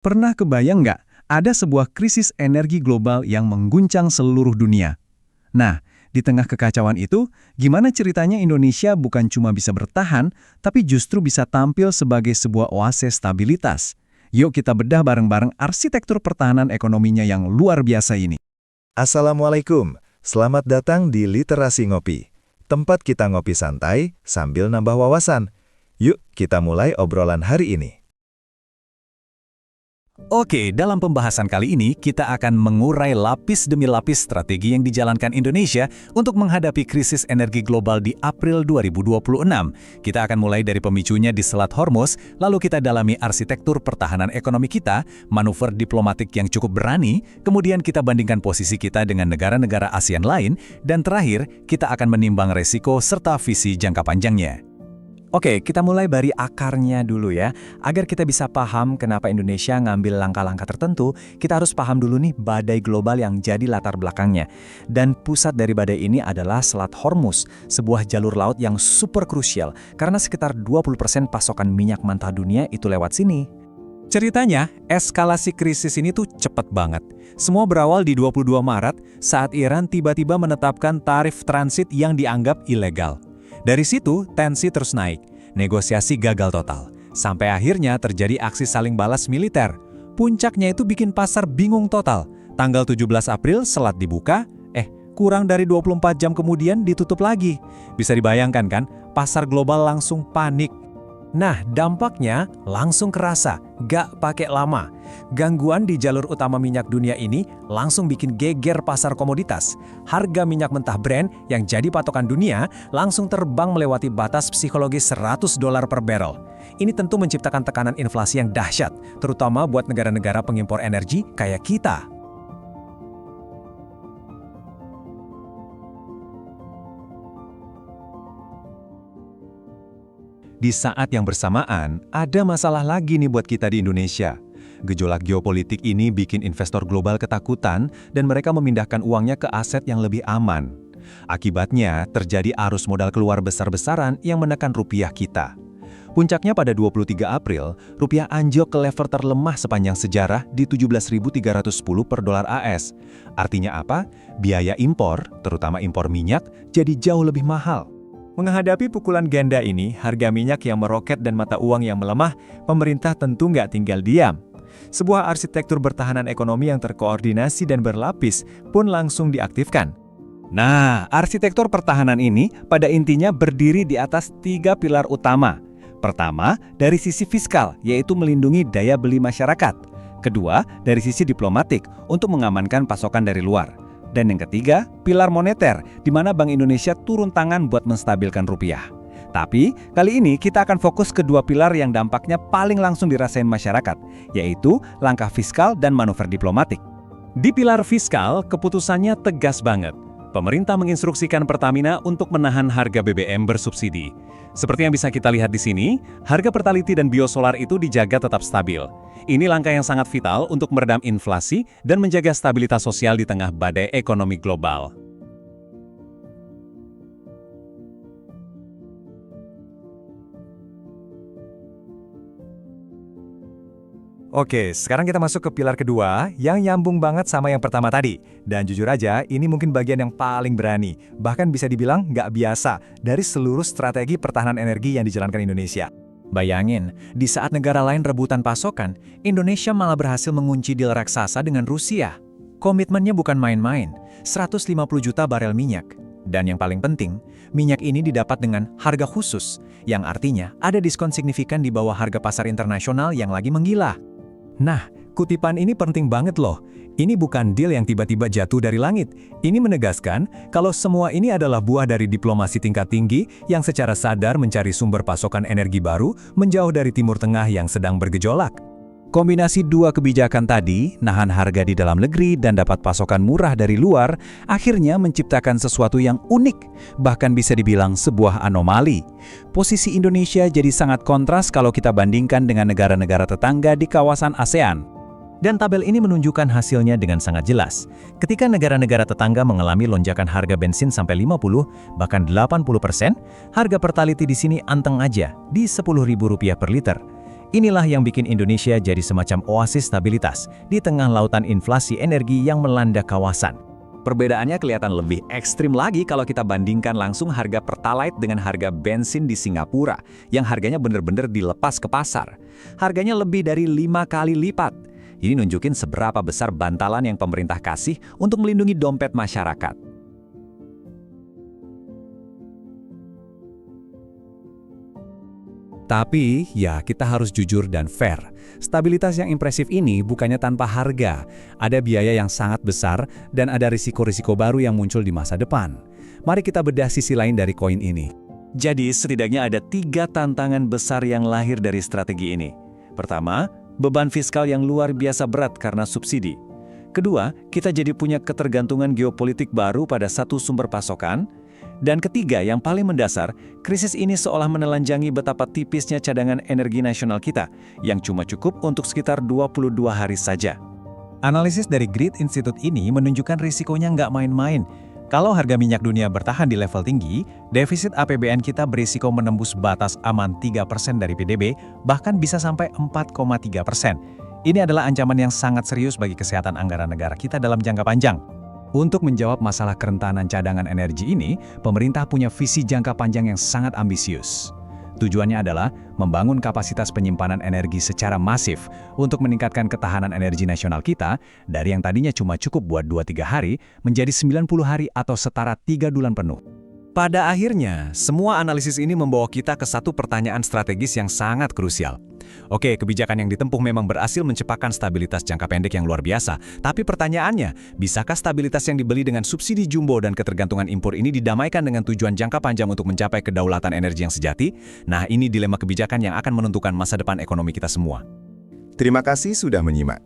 Pernah kebayang nggak ada sebuah krisis energi global yang mengguncang seluruh dunia? Nah, di tengah kekacauan itu, gimana ceritanya Indonesia bukan cuma bisa bertahan, tapi justru bisa tampil sebagai sebuah oasis stabilitas? Yuk kita bedah bareng-bareng arsitektur pertahanan ekonominya yang luar biasa ini. Assalamualaikum, selamat datang di Literasi Ngopi. Tempat kita ngopi santai sambil nambah wawasan. Yuk kita mulai obrolan hari ini. Oke, dalam pembahasan kali ini kita akan mengurai lapis demi lapis strategi yang dijalankan Indonesia untuk menghadapi krisis energi global di April 2026. Kita akan mulai dari pemicunya di Selat Hormuz, lalu kita dalami arsitektur pertahanan ekonomi kita, manuver diplomatik yang cukup berani, kemudian kita bandingkan posisi kita dengan negara-negara ASEAN lain, dan terakhir kita akan menimbang resiko serta visi jangka panjangnya. Oke, kita mulai dari akarnya dulu ya. Agar kita bisa paham kenapa Indonesia ngambil langkah-langkah tertentu, kita harus paham dulu nih badai global yang jadi latar belakangnya. Dan pusat dari badai ini adalah Selat Hormuz, sebuah jalur laut yang super krusial karena sekitar 20% pasokan minyak mentah dunia itu lewat sini. Ceritanya, eskalasi krisis ini tuh cepet banget. Semua berawal di 22 Maret saat Iran tiba-tiba menetapkan tarif transit yang dianggap ilegal. Dari situ, tensi terus naik, negosiasi gagal total, sampai akhirnya terjadi aksi saling balas militer. Puncaknya itu bikin pasar bingung total. Tanggal 17 April, selat dibuka, kurang dari 24 jam kemudian ditutup lagi. Bisa dibayangkan kan, pasar global langsung panik. Nah, dampaknya langsung kerasa, gak pakai lama. Gangguan di jalur utama minyak dunia ini langsung bikin geger pasar komoditas. Harga minyak mentah Brent yang jadi patokan dunia langsung terbang melewati batas psikologis $100 per barrel. Ini tentu menciptakan tekanan inflasi yang dahsyat, terutama buat negara-negara pengimpor energi kayak kita. Di saat yang bersamaan, ada masalah lagi nih buat kita di Indonesia. Gejolak geopolitik ini bikin investor global ketakutan dan mereka memindahkan uangnya ke aset yang lebih aman. Akibatnya, terjadi arus modal keluar besar-besaran yang menekan rupiah kita. Puncaknya pada 23 April, rupiah anjlok ke level terlemah sepanjang sejarah di 17.310 per dolar AS. Artinya apa? Biaya impor, terutama impor minyak, jadi jauh lebih mahal. Menghadapi pukulan ganda ini, harga minyak yang meroket dan mata uang yang melemah, pemerintah tentu nggak tinggal diam. Sebuah arsitektur pertahanan ekonomi yang terkoordinasi dan berlapis pun langsung diaktifkan. Nah, arsitektur pertahanan ini pada intinya berdiri di atas 3 pilar utama. Pertama, dari sisi fiskal, yaitu melindungi daya beli masyarakat. Kedua, dari sisi diplomatik, untuk mengamankan pasokan dari luar. Dan yang ketiga, pilar moneter, di mana Bank Indonesia turun tangan buat menstabilkan rupiah. Tapi, kali ini kita akan fokus ke dua pilar yang dampaknya paling langsung dirasain masyarakat, yaitu langkah fiskal dan manuver diplomatik. Di pilar fiskal, keputusannya tegas banget. Pemerintah menginstruksikan Pertamina untuk menahan harga BBM bersubsidi. Seperti yang bisa kita lihat di sini, harga Pertalite dan biosolar itu dijaga tetap stabil. Ini langkah yang sangat vital untuk meredam inflasi dan menjaga stabilitas sosial di tengah badai ekonomi global. Oke, sekarang kita masuk ke pilar kedua yang nyambung banget sama yang pertama tadi. Dan jujur aja, ini mungkin bagian yang paling berani, bahkan bisa dibilang nggak biasa dari seluruh strategi pertahanan energi yang dijalankan Indonesia. Bayangin, di saat negara lain rebutan pasokan, Indonesia malah berhasil mengunci deal raksasa dengan Rusia. Komitmennya bukan main-main, 150 juta barel minyak. Dan yang paling penting, minyak ini didapat dengan harga khusus, yang artinya ada diskon signifikan di bawah harga pasar internasional yang lagi menggila. Nah, kutipan ini penting banget loh. Ini bukan deal yang tiba-tiba jatuh dari langit. Ini menegaskan kalau semua ini adalah buah dari diplomasi tingkat tinggi yang secara sadar mencari sumber pasokan energi baru menjauh dari Timur Tengah yang sedang bergejolak. Kombinasi dua kebijakan tadi, nahan harga di dalam negeri dan dapat pasokan murah dari luar, akhirnya menciptakan sesuatu yang unik, bahkan bisa dibilang sebuah anomali. Posisi Indonesia jadi sangat kontras kalau kita bandingkan dengan negara-negara tetangga di kawasan ASEAN. Dan tabel ini menunjukkan hasilnya dengan sangat jelas. Ketika negara-negara tetangga mengalami lonjakan harga bensin sampai 50, bahkan 80%, harga Pertalite di sini anteng aja, di Rp10.000 per liter. Inilah yang bikin Indonesia jadi semacam oasis stabilitas di tengah lautan inflasi energi yang melanda kawasan. Perbedaannya kelihatan lebih ekstrim lagi kalau kita bandingkan langsung harga Pertalite dengan harga bensin di Singapura, yang harganya benar-benar dilepas ke pasar. Harganya lebih dari 5 kali lipat. Ini nunjukin seberapa besar bantalan yang pemerintah kasih untuk melindungi dompet masyarakat. Tapi, ya kita harus jujur dan fair. Stabilitas yang impresif ini bukannya tanpa harga. Ada biaya yang sangat besar dan ada risiko-risiko baru yang muncul di masa depan. Mari kita bedah sisi lain dari koin ini. Jadi, setidaknya ada 3 tantangan besar yang lahir dari strategi ini. Pertama, beban fiskal yang luar biasa berat karena subsidi. Kedua, kita jadi punya ketergantungan geopolitik baru pada satu sumber pasokan. Dan ketiga, yang paling mendasar, krisis ini seolah menelanjangi betapa tipisnya cadangan energi nasional kita, yang cuma cukup untuk sekitar 22 hari saja. Analisis dari Grid Institute ini menunjukkan risikonya nggak main-main. Kalau harga minyak dunia bertahan di level tinggi, defisit APBN kita berisiko menembus batas aman 3% dari PDB, bahkan bisa sampai 4,3%. Ini adalah ancaman yang sangat serius bagi kesehatan anggaran negara kita dalam jangka panjang. Untuk menjawab masalah kerentanan cadangan energi ini, pemerintah punya visi jangka panjang yang sangat ambisius. Tujuannya adalah membangun kapasitas penyimpanan energi secara masif untuk meningkatkan ketahanan energi nasional kita dari yang tadinya cuma cukup buat 2-3 hari menjadi 90 hari atau setara 3 bulan penuh. Pada akhirnya, semua analisis ini membawa kita ke satu pertanyaan strategis yang sangat krusial. Oke, kebijakan yang ditempuh memang berhasil menciptakan stabilitas jangka pendek yang luar biasa. Tapi pertanyaannya, bisakah stabilitas yang dibeli dengan subsidi jumbo dan ketergantungan impor ini didamaikan dengan tujuan jangka panjang untuk mencapai kedaulatan energi yang sejati? Nah, ini dilema kebijakan yang akan menentukan masa depan ekonomi kita semua. Terima kasih sudah menyimak.